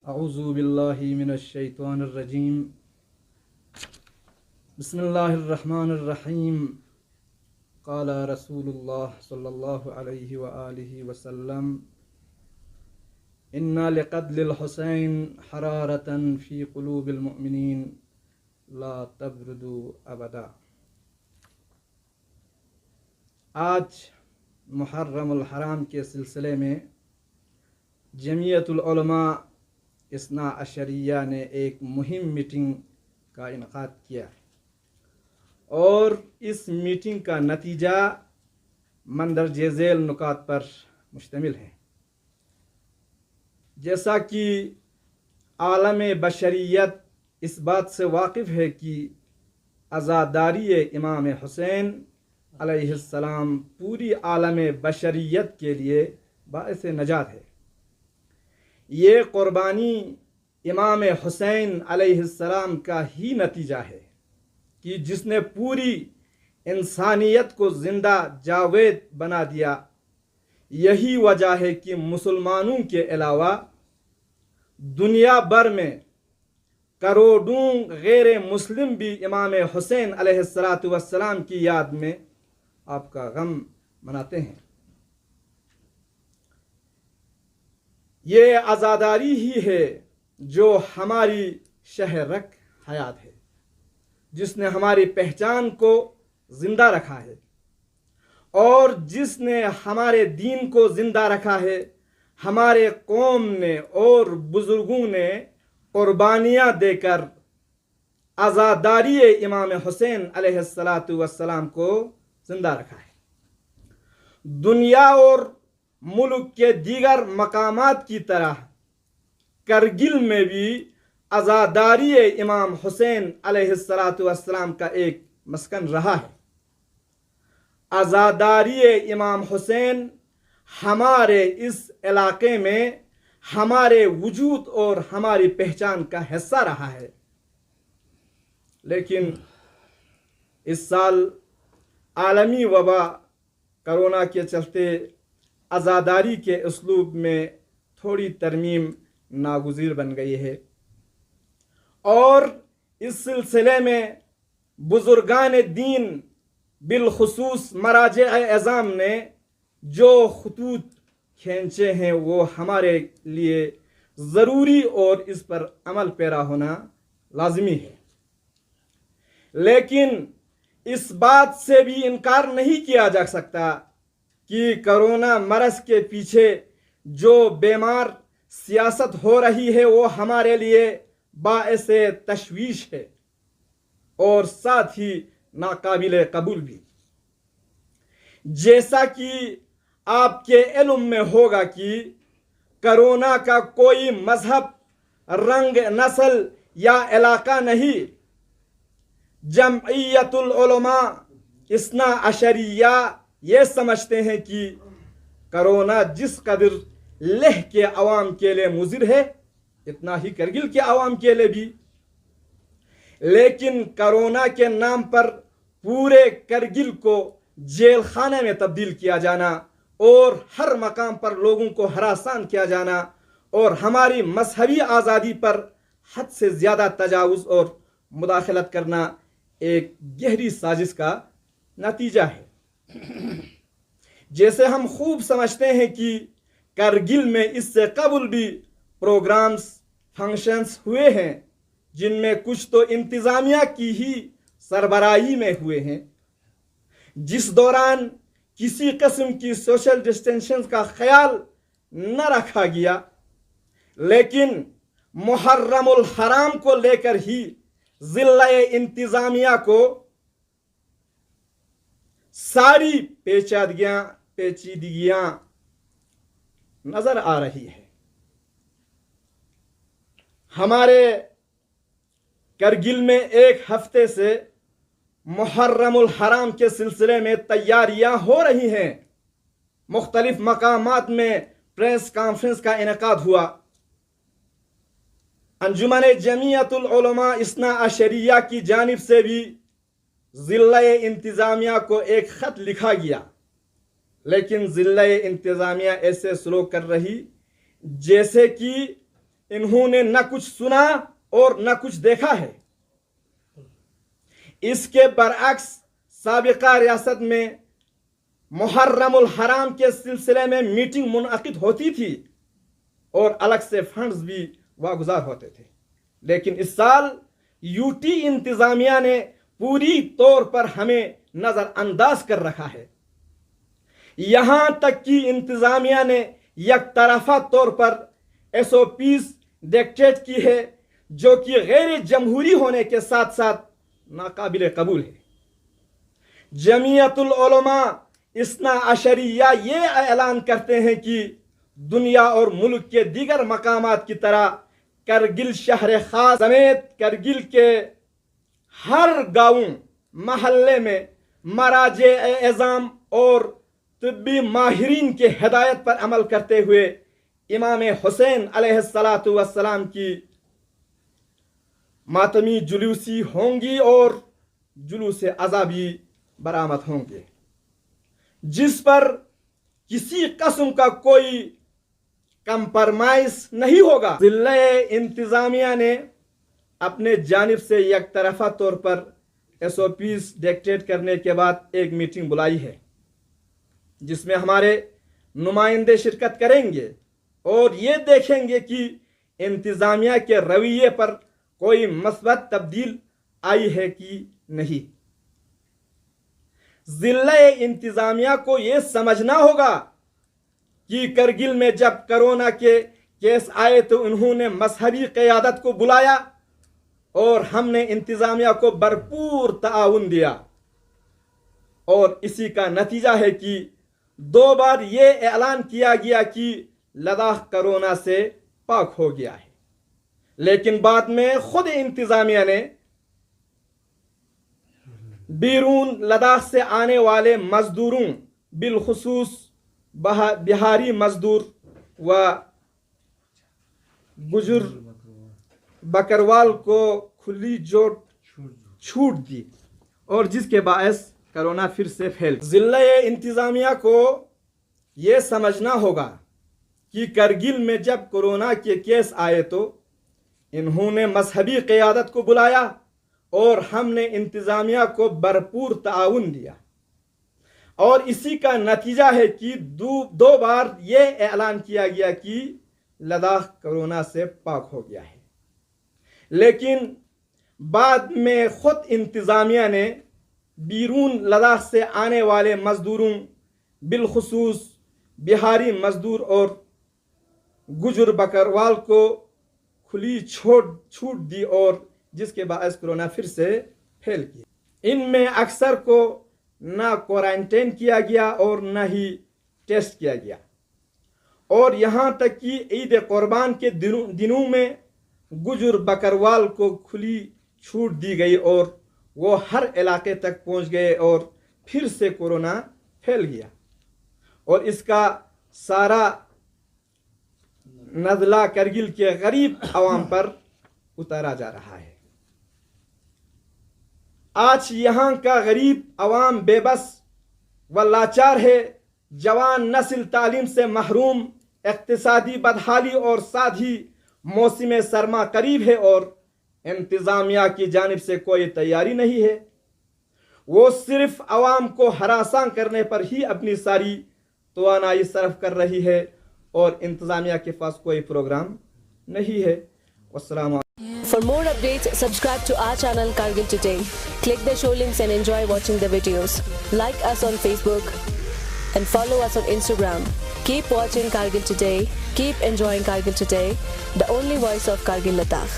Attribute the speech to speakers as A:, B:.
A: اعوذ باللہ من الشیطان الرجیم بسم اللہ الرحمن الرحیم قال رسول اللہ صلی اللہ علیہ وآلہ وسلم ان لقتل الحسین حرارة فی قلوب المؤمنین لا تبرد ابدا۔ آج محرم الحرام کے سلسلے میں جمعیت العلماء اثنا عشریہ نے ایک مہم میٹنگ کا انعقاد کیا اور اس میٹنگ کا نتیجہ مندرجہ ذیل نکات پر مشتمل ہے۔ جیسا کہ عالم بشریت اس بات سے واقف ہے کہ عزاداری امام حسین علیہ السلام پوری عالم بشریت کے لیے باعث نجات ہے۔ یہ قربانی امام حسین علیہ السلام کا ہی نتیجہ ہے کہ جس نے پوری انسانیت کو زندہ جاوید بنا دیا۔ یہی وجہ ہے کہ مسلمانوں کے علاوہ دنیا بھر میں کروڑوں غیر مسلم بھی امام حسین علیہ السلام کی یاد میں آپ کا غم مناتے ہیں۔ یہ عزاداری ہی ہے جو ہماری شہرک حیات ہے، جس نے ہماری پہچان کو زندہ رکھا ہے اور جس نے ہمارے دین کو زندہ رکھا ہے۔ ہمارے قوم نے اور بزرگوں نے قربانیاں دے کر عزاداری امام حسین علیہ السلام کو زندہ رکھا ہے۔ دنیا اور ملک کے دیگر مقامات کی طرح کرگل میں بھی عزاداری امام حسین علیہ السلام کا ایک مسکن رہا ہے۔ عزاداری امام حسین ہمارے اس علاقے میں ہمارے وجود اور ہماری پہچان کا حصہ رہا ہے، لیکن اس سال عالمی وبا کرونا کے چلتے عزاداری کے اسلوب میں تھوڑی ترمیم ناگزیر بن گئی ہے، اور اس سلسلے میں بزرگان دین بالخصوص مراجع اعظام نے جو خطوط کھینچے ہیں وہ ہمارے لیے ضروری اور اس پر عمل پیرا ہونا لازمی ہے۔ لیکن اس بات سے بھی انکار نہیں کیا جا سکتا کہ کرونا مرض کے پیچھے جو بیمار سیاست ہو رہی ہے وہ ہمارے لیے باعث تشویش ہے اور ساتھ ہی ناقابل قبول بھی۔ جیسا کہ آپ کے علم میں ہوگا کہ کرونا کا کوئی مذہب، رنگ، نسل یا علاقہ نہیں۔ جمعیت العلماء اثنا عشریہ یہ سمجھتے ہیں کہ کرونا جس قدر لیہ کے عوام کے لیے مضر ہے اتنا ہی کرگل کے عوام کے لیے بھی، لیکن کرونا کے نام پر پورے کرگل کو جیل خانے میں تبدیل کیا جانا اور ہر مقام پر لوگوں کو ہراساں کیا جانا اور ہماری مذہبی آزادی پر حد سے زیادہ تجاوز اور مداخلت کرنا ایک گہری سازش کا نتیجہ ہے۔ جیسے ہم خوب سمجھتے ہیں کہ کرگل میں اس سے قبل بھی پروگرامز، فنکشنز ہوئے ہیں جن میں کچھ تو انتظامیہ کی ہی سربراہی میں ہوئے ہیں، جس دوران کسی قسم کی سوشل ڈسٹینشن کا خیال نہ رکھا گیا، لیکن محرم الحرام کو لے کر ہی ضلع انتظامیہ کو ساری پیچیدگیاں نظر آ رہی ہے۔ ہمارے کرگل میں ایک ہفتے سے محرم الحرام کے سلسلے میں تیاریاں ہو رہی ہیں۔ مختلف مقامات میں پریس کانفرنس کا انعقاد ہوا۔ انجمن جمعیت العلماء اثنا عشریہ کی جانب سے بھی ضلع انتظامیہ کو ایک خط لکھا گیا، لیکن ضلع انتظامیہ ایسے سلوک کر رہی جیسے کہ انہوں نے نہ کچھ سنا اور نہ کچھ دیکھا ہے۔ اس کے برعکس سابقہ ریاست میں محرم الحرام کے سلسلے میں میٹنگ منعقد ہوتی تھی اور الگ سے فنڈز بھی واگزار ہوتے تھے، لیکن اس سال یو ٹی انتظامیہ نے پوری طور پر ہمیں نظر انداز کر رکھا ہے۔ یہاں تک کہ انتظامیہ نے یک طرفہ طور پر SOPs ڈکٹیٹ کی ہے، جو کہ غیر جمہوری ہونے کے ساتھ ساتھ ناقابل قبول ہے۔ جمعیت العلماء اثنا عشریہ یہ اعلان کرتے ہیں کہ دنیا اور ملک کے دیگر مقامات کی طرح کرگل شہر خاص سمیت کرگل کے ہر گاؤں محلے میں مراجع اعظام اور طبی ماہرین کے ہدایت پر عمل کرتے ہوئے امام حسین علیہ السلام کی ماتمی جلوسی ہوں گی اور جلوس عذابی برآمد ہوں گے، جس پر کسی قسم کا کوئی کمپرمائز نہیں ہوگا۔ ضلع انتظامیہ نے اپنے جانب سے یک طرفہ طور پر SOPs ڈکٹیٹ کرنے کے بعد ایک میٹنگ بلائی ہے، جس میں ہمارے نمائندے شرکت کریں گے اور یہ دیکھیں گے کہ انتظامیہ کے رویے پر کوئی مثبت تبدیل آئی ہے کہ نہیں۔ ضلع انتظامیہ کو یہ سمجھنا ہوگا کہ کرگل میں جب کرونا کے کیس آئے تو انہوں نے مذہبی قیادت کو بلایا اور ہم نے انتظامیہ کو بھرپور تعاون دیا، اور اسی کا نتیجہ ہے کہ 2 بار یہ اعلان کیا گیا کہ لداخ کرونا سے پاک ہو گیا ہے، لیکن بعد میں خود انتظامیہ نے بیرون لداخ سے آنے والے مزدوروں بالخصوص بہاری مزدور و گجر بکروال کو کھلی چھوٹ دی، اور جس کے باعث کرونا پھر سے پھیل۔ ضلع انتظامیہ کو یہ سمجھنا ہوگا کہ کرگل میں جب کورونا کے کیس آئے تو انہوں نے مذہبی قیادت کو بلایا اور ہم نے انتظامیہ کو بھرپور تعاون دیا، اور اسی کا نتیجہ ہے کہ 2 بار یہ اعلان کیا گیا کہ لداخ کورونا سے پاک ہو گیا ہے، لیکن بعد میں خود انتظامیہ نے بیرون لداخ سے آنے والے مزدوروں بالخصوص بہاری مزدور اور گجر بکروال کو کھلی چھوٹ دی، اور جس کے باعث کورونا پھر سے پھیل گیا۔ ان میں اکثر کو نہ کوارنٹائن کیا گیا اور نہ ہی ٹیسٹ کیا گیا، اور یہاں تک کہ عید قربان کے دنوں میں گجر بکروال کو کھلی چھوٹ دی گئی اور وہ ہر علاقے تک پہنچ گئے اور پھر سے کورونا پھیل گیا، اور اس کا سارا نزلہ کرگل کے غریب عوام پر اتارا جا رہا ہے۔ آج یہاں کا غریب عوام بے بس و لاچار ہے، جوان نسل تعلیم سے محروم، اقتصادی بدحالی اور ساتھ ہی موسم سرما قریب ہے، اور انتظامیہ کی جانب سے کوئی تیاری نہیں ہے۔ وہ صرف عوام کو ہراساں کرنے پر ہی اپنی ساری توانائی صرف کر رہی ہے، اور انتظامیہ کے پاس کوئی پروگرام نہیں ہے۔ والسلام علیکم۔
B: For more updates, subscribe to our channel Kargil Today. Click the show links and enjoy watching the videos. Like us on Facebook and follow us on Instagram. Keep watching Kargil Today. Keep enjoying Kargil Today, the only voice of Kargil Ladakh.